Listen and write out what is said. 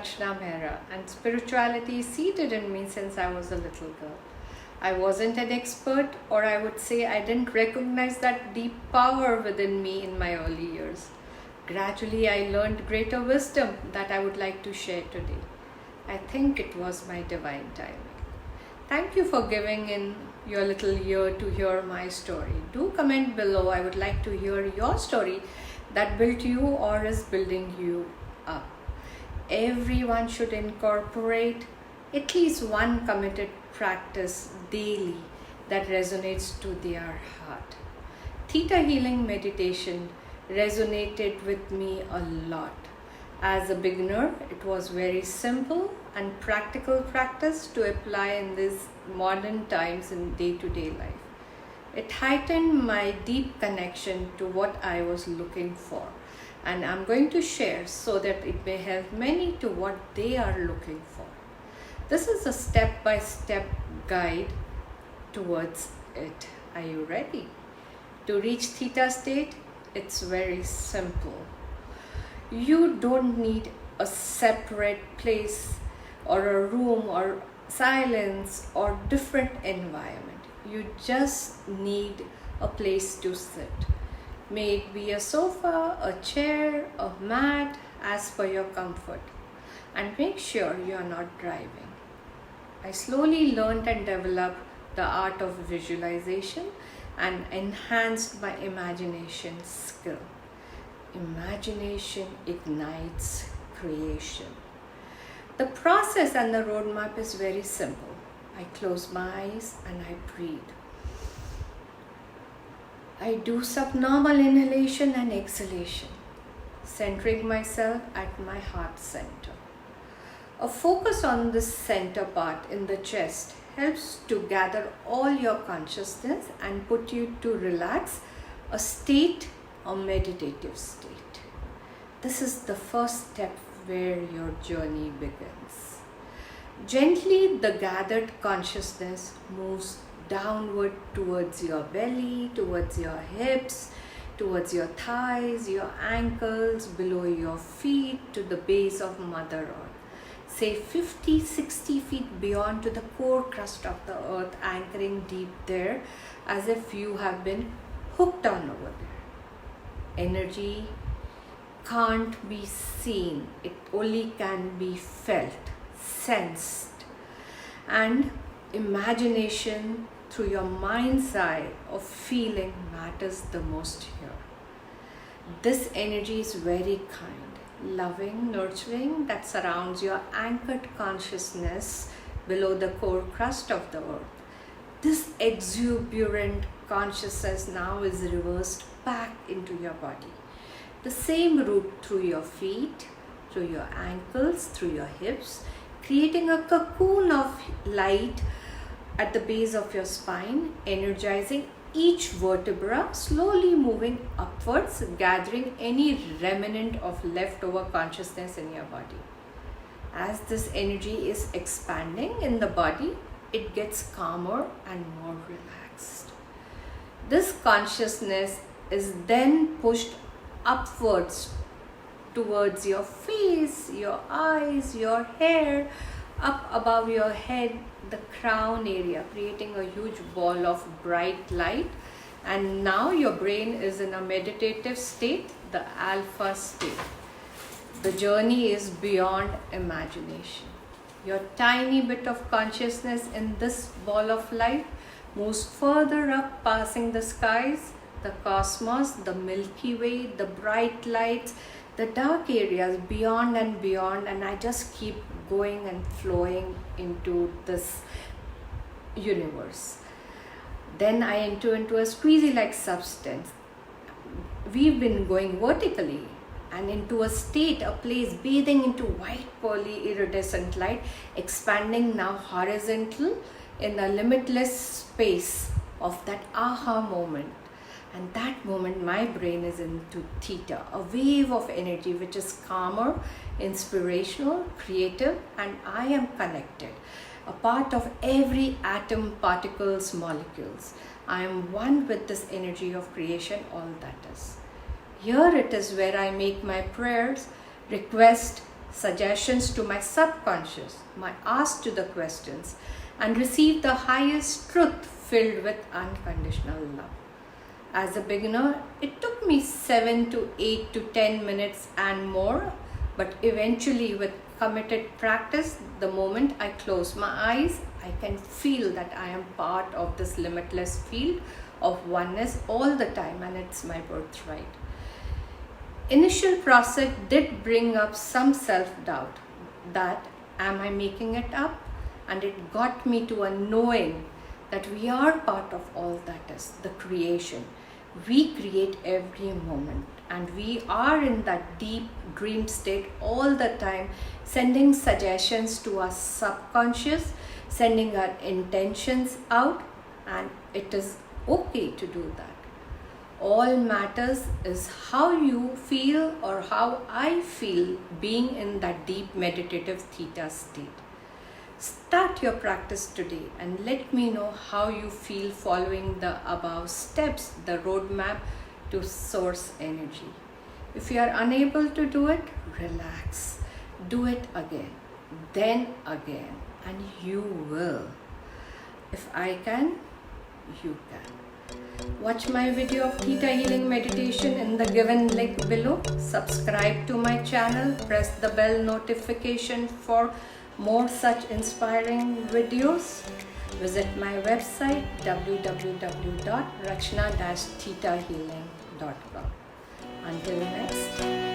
Rachna Mehra, and spirituality is seated in me since I was a little girl. I wasn't an expert, or I would say I didn't recognize that deep power within me in my early years. Gradually, I learned greater wisdom that I would like to share today. I think it was my divine timing. Thank you for giving in your little ear to hear my story. Do comment below. I would like to hear your story that built you or is building you up. Everyone should incorporate at least one committed practice daily that resonates to their heart. Theta healing meditation resonated with me a lot. As a beginner, it was very simple and practical practice to apply in these modern times in day-to-day life. It heightened my deep connection to what I was looking for, and I'm going to share so that it may help many to what they are looking for. This is a step-by-step guide towards it. Are you ready? To reach Theta state, it's very simple. You don't need a separate place or a room or silence or different environment. You just need a place to sit. May it be a sofa, a chair, a mat, as per your comfort. And make sure you are not driving. I slowly learned and developed the art of visualization and enhanced my imagination skill. Imagination ignites creation. The process and the roadmap is very simple. I close my eyes and I breathe. I do subnormal inhalation and exhalation, centering myself at my heart center. A focus on this center part in the chest helps to gather all your consciousness and put you to relax, a state, a meditative state. This is the first step where your journey begins. Gently, the gathered consciousness moves downward towards your belly, towards your hips, towards your thighs, your ankles, below your feet, to the base of Mother Earth. Say 50-60 feet beyond to the core crust of the earth, anchoring deep there as if you have been hooked on over there. Energy can't be seen, it only can be felt, sensed, and imagination through your mind's eye of feeling matters the most here. This energy is very kind, loving, nurturing, that surrounds your anchored consciousness below the core crust of the earth. This exuberant consciousness now is reversed back into your body. The same route through your feet, through your ankles, through your hips, creating a cocoon of light at the base of your spine, energizing each vertebra, slowly moving upwards, gathering any remnant of leftover consciousness in your body. As this energy is expanding in the body, it gets calmer and more relaxed. This consciousness is then pushed upwards towards your face, your eyes, your hair, up above your head, the crown area, creating a huge ball of bright light. And now your brain is in a meditative state, the alpha state. The journey is beyond imagination. Your tiny bit of consciousness in this ball of light moves further up, passing the skies, the cosmos, the Milky Way, the bright lights, the dark areas beyond and beyond, and I just keep going and flowing into this universe. Then I enter into a squeezy-like substance. We've been going vertically and into a state, a place bathing into white pearly iridescent light, expanding now horizontal in a limitless space of that aha moment. And that moment, my brain is into Theta, a wave of energy which is calmer, inspirational, creative, and I am connected. A part of every atom, particles, molecules. I am one with this energy of creation, all that is. Here it is where I make my prayers, request, suggestions to my subconscious, my ask to the questions, and receive the highest truth filled with unconditional love. As a beginner, it took me 7 to 8 to 10 minutes and more, but eventually with committed practice, the moment I close my eyes, I can feel that I am part of this limitless field of oneness all the time, and it's my birthright. Initial process did bring up some self-doubt that am I making it up, and it got me to a knowing that we are part of all that is the creation. We create every moment, and we are in that deep dream state all the time, sending suggestions to our subconscious, sending our intentions out, and it is okay to do that. All matters is how you feel or how I feel being in that deep meditative theta state. Start your practice today and let me know how you feel following the above steps, the roadmap to source energy. If you are unable to do it, relax. Do it again, then again, and you will. If I can, you can. Watch my video of Theta Healing meditation in the given link below. Subscribe to my channel. Press the bell notification for more such inspiring videos. Visit my website www.rachna-thetahealing.com. Until next